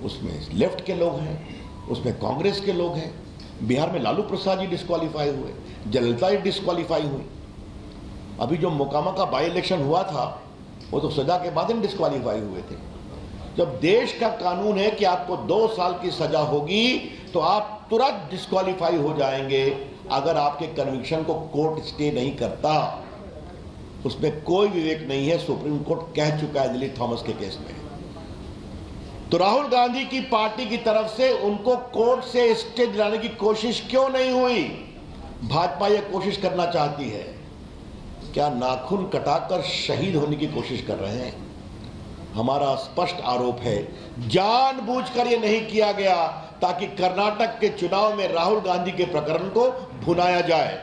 उसमें लेफ्ट के लोग हैं, उसमें कांग्रेस के लोग हैं। बिहार में लालू प्रसाद जी डिस्क्वालीफाई हुए, जयललिता जी डिस्क्वालीफाई हुई। अभी जो मोकामा का बाई इलेक्शन हुआ था वो तो सजा के बाद ही डिस्क्वालीफाई हुए थे। जब देश का कानून है कि आपको 2 साल की सजा होगी तो आप तुरंत डिस्क्वालीफाई हो जाएंगे अगर आपके कन्विक्शन को कोर्ट स्टे नहीं करता। उसमें कोई विवेक नहीं है, सुप्रीम कोर्ट कह चुका है दिलीप थॉमस के केस में। तो राहुल गांधी की पार्टी की तरफ से उनको कोर्ट से स्टे दिलाने की कोशिश क्यों नहीं हुई? भाजपा यह कोशिश करना चाहती है, क्या नाखून कटाकर शहीद होने की कोशिश कर रहे हैं? हमारा स्पष्ट आरोप है जानबूझकर यह नहीं किया गया ताकि कर्नाटक के चुनाव में राहुल गांधी के प्रकरण को भुनाया जाए,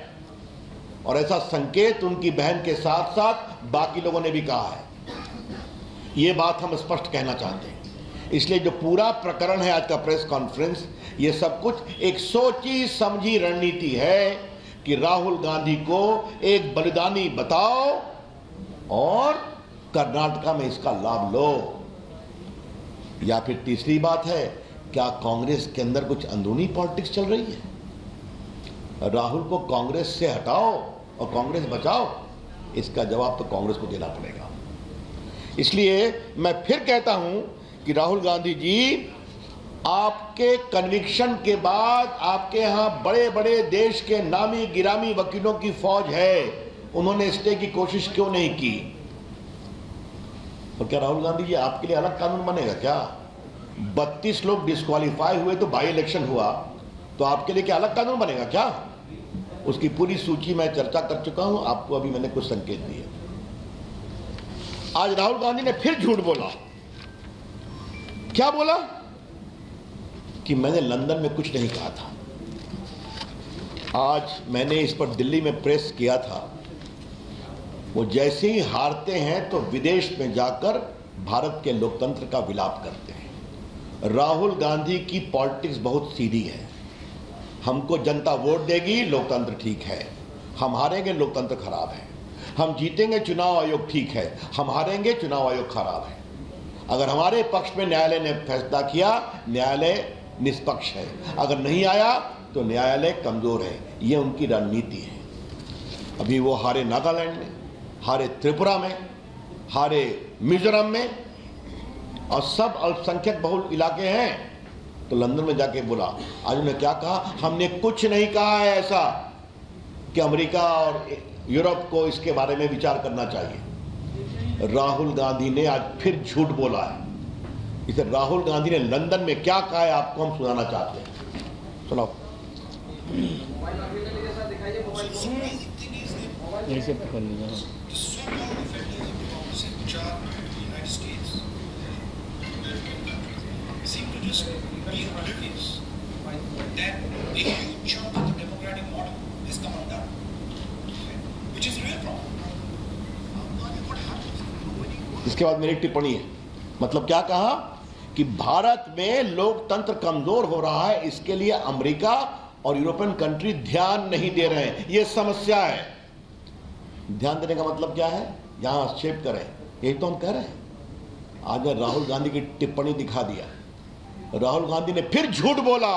और ऐसा संकेत उनकी बहन के साथ साथ बाकी लोगों ने भी कहा है। यह बात हम स्पष्ट कहना चाहते हैं। इसलिए जो पूरा प्रकरण है आज का प्रेस कॉन्फ्रेंस, ये सब कुछ एक सोची समझी रणनीति है कि राहुल गांधी को एक बलिदानी बताओ और कर्नाटका में इसका लाभ लो। या फिर तीसरी बात है, क्या कांग्रेस के अंदर कुछ अंदरूनी पॉलिटिक्स चल रही है? राहुल को कांग्रेस से हटाओ और कांग्रेस बचाओ, इसका जवाब तो कांग्रेस को देना पड़ेगा। इसलिए मैं फिर कहता हूं कि राहुल गांधी जी, आपके कन्विक्शन के बाद आपके यहां बड़े बड़े देश के नामी गिरामी वकीलों की फौज है, उन्होंने स्टे की कोशिश क्यों नहीं की? और क्या राहुल गांधी जी आपके लिए अलग कानून बनेगा क्या? 32 लोग डिस्क्वालीफाई हुए तो बाई इलेक्शन हुआ, तो आपके लिए क्या अलग कानून बनेगा क्या? उसकी पूरी सूची मैं चर्चा कर चुका हूं, आपको अभी मैंने कुछ संकेत दिए। आज राहुल गांधी ने फिर झूठ बोला। क्या बोला? कि मैंने लंदन में कुछ नहीं कहा था। आज मैंने इस पर दिल्ली में प्रेस किया था। वो जैसे ही हारते हैं तो विदेश में जाकर भारत के लोकतंत्र का विलाप करते हैं। राहुल गांधी की पॉलिटिक्स बहुत सीधी है। हमको जनता वोट देगी, लोकतंत्र ठीक है। हम हारेंगे, लोकतंत्र खराब है। हम जीतेंगे, चुनाव आयोग ठीक है। हम हारेंगे, चुनाव आयोग खराब है। अगर हमारे पक्ष में न्यायालय ने फैसला किया, न्यायालय निष्पक्ष है। अगर नहीं आया तो न्यायालय कमजोर है। यह उनकी रणनीति है। अभी वो हारे नागालैंड में, हारे त्रिपुरा में, हारे मिजोरम में, और सब अल्पसंख्यक बहुल इलाके हैं। तो लंदन में जाके बोला, आज उन्होंने क्या कहा? हमने कुछ नहीं कहा है ऐसा कि अमेरिका और यूरोप को इसके बारे में विचार करना चाहिए। राहुल गांधी ने आज फिर झूठ बोला है। इसे राहुल गांधी ने लंदन में क्या कहा है आपको हम सुनाना चाहते हैं। सुनाओ। इसके बाद मेरी टिप्पणी है। मतलब क्या कहा कि भारत में लोकतंत्र कमजोर हो रहा है, इसके लिए अमेरिका और यूरोपियन कंट्री ध्यान नहीं दे रहे हैं। यह समस्या है। ध्यान देने का मतलब क्या है? यहां हस्तक्षेप करें, यही तो हम कह रहे हैं। आज राहुल गांधी की टिप्पणी दिखा दिया। राहुल गांधी ने फिर झूठ बोला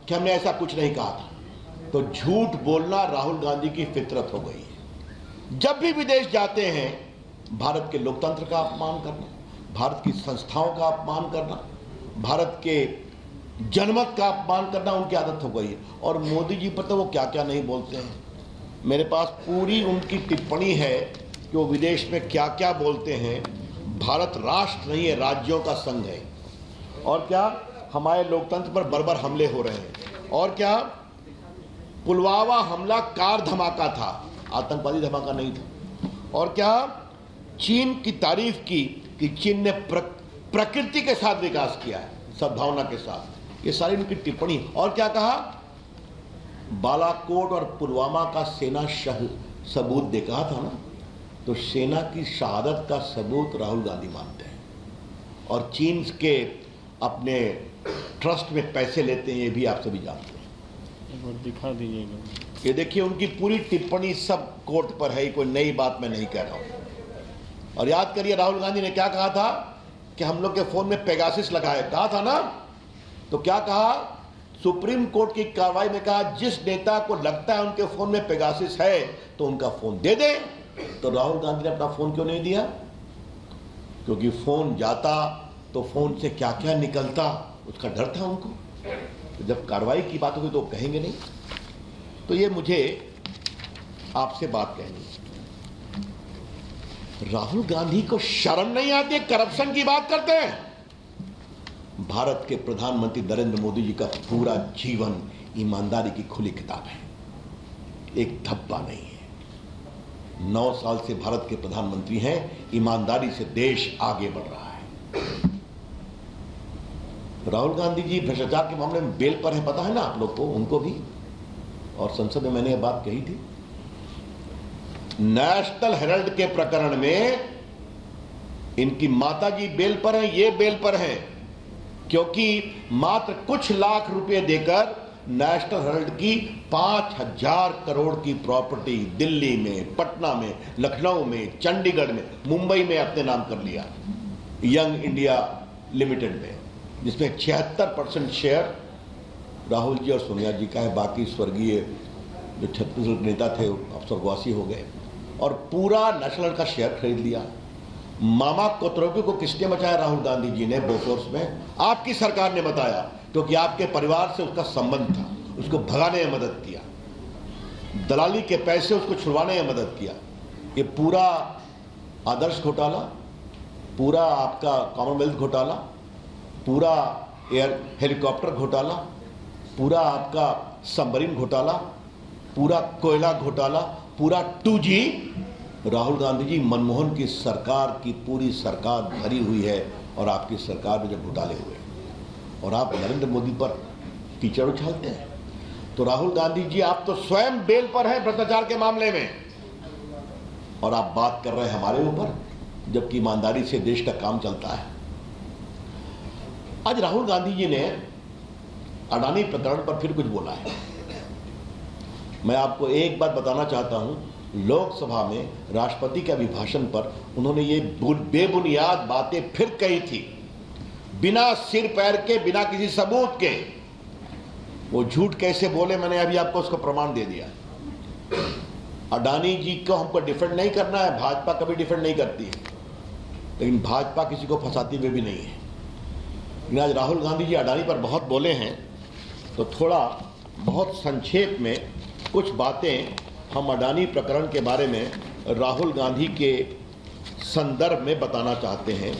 कि हमने ऐसा कुछ नहीं कहा था। तो झूठ बोलना राहुल गांधी की फितरत हो गई है। जब भी विदेश जाते हैं, भारत के लोकतंत्र का अपमान करना, भारत की संस्थाओं का अपमान करना, भारत के जनमत का अपमान करना उनकी आदत हो गई है। और मोदी जी पर तो वो क्या क्या नहीं बोलते हैं। मेरे पास पूरी उनकी टिप्पणी है कि वो विदेश में क्या क्या बोलते हैं। भारत राष्ट्र नहीं है, राज्यों का संघ है। और क्या हमारे लोकतंत्र पर बर्बर हमले हो रहे हैं। और क्या पुलवामा हमला कार धमाका था, आतंकवादी धमाका नहीं था। और क्या चीन की तारीफ की कि चीन ने प्रकृति के साथ विकास किया है, सद्भावना के साथ। ये सारी उनकी टिप्पणी। और क्या कहा? बालाकोट और पुलवामा का सेना सबूत दे कहा था ना, तो सेना की शहादत का सबूत राहुल गांधी मानते हैं। और चीन के अपने ट्रस्ट में पैसे लेते हैं, ये भी आप सभी जानते हैं। दिखा दीजिएगा। ये देखिए उनकी पूरी टिप्पणी सब कोर्ट पर है, कोई नई बात मैं नहीं कह रहा हूं। और याद करिए राहुल गांधी ने क्या कहा था कि हम लोग के फोन में पेगासिस लगाए, कहा था ना। तो क्या कहा, सुप्रीम कोर्ट की कार्रवाई में कहा जिस नेता को लगता है उनके फोन में पेगासिस है तो उनका फोन दे दे। तो राहुल गांधी ने अपना फोन क्यों नहीं दिया? क्योंकि फोन जाता तो फोन से क्या क्या निकलता उसका डर था उनको। तो जब कार्रवाई की बात होगी तो कहेंगे नहीं। तो ये मुझे आपसे बात कहनी है, राहुल गांधी को शर्म नहीं आती? करप्शन की बात करते हैं। भारत के प्रधानमंत्री नरेंद्र मोदी जी का पूरा जीवन ईमानदारी की खुली किताब है, एक धब्बा नहीं है। 9 साल से भारत के प्रधानमंत्री हैं, ईमानदारी से देश आगे बढ़ रहा है। राहुल गांधी जी भ्रष्टाचार के मामले में बेल पर है, पता है ना आप लोग को, उनको भी, और संसद में मैंने यह बात कही थी। नेशनल हेराल्ड के प्रकरण में इनकी माताजी बेल पर हैं, ये बेल पर हैं, क्योंकि मात्र कुछ लाख रुपए देकर नेशनल हेराल्ड की 5000 करोड़ की प्रॉपर्टी दिल्ली में, पटना में, लखनऊ में, चंडीगढ़ में, मुंबई में अपने नाम कर लिया, यंग इंडिया लिमिटेड में, जिसमें 76% शेयर राहुल जी और सोनिया जी का है। बाकी स्वर्गीय जो छत्तीसगढ़ के नेता थे अब स्वर्गवासी हो गए, और पूरा नेशनल का शेयर खरीद लिया। मामा कोतरोगी को किसने बचाया? राहुल गांधी जी ने बोफोर्स में, आपकी सरकार ने बताया, क्योंकि आपके परिवार से उसका संबंध था, उसको भगाने में मदद किया, दलाली के पैसे उसको छुड़वाने में मदद किया। ये पूरा आदर्श घोटाला, पूरा आपका कॉमनवेल्थ घोटाला, पूरा एयर हेलीकॉप्टर घोटाला, पूरा आपका सबमरीन घोटाला, पूरा कोयला घोटाला, पूरा 2G राहुल गांधी जी, मनमोहन की सरकार की पूरी सरकार भरी हुई है, और आपकी सरकार में जब घोटाले हुए और आप नरेंद्र मोदी पर कीचड़ उछालते हैं। तो राहुल गांधी जी, आप तो स्वयं बेल पर हैं भ्रष्टाचार के मामले में, और आप बात कर रहे हैं हमारे ऊपर, जबकि ईमानदारी से देश का काम चलता है। आज राहुल गांधी जी ने अडानी प्रकरण पर फिर कुछ बोला है। मैं आपको एक बात बताना चाहता हूं, लोकसभा में राष्ट्रपति के अभिभाषण पर उन्होंने ये बेबुनियाद बातें फिर कही थी, बिना सिर पैर के, बिना किसी सबूत के। वो झूठ कैसे बोले, मैंने अभी आपको उसका प्रमाण दे दिया। अडानी जी को हमको डिफेंड नहीं करना है, भाजपा कभी डिफेंड नहीं करती है, लेकिन भाजपा किसी को फंसाती हुई भी नहीं है। लेकिन आज राहुल गांधी जी अडानी पर बहुत बोले हैं, तो थोड़ा बहुत संक्षेप में कुछ बातें हम अडानी प्रकरण के बारे में राहुल गांधी के संदर्भ में बताना चाहते हैं।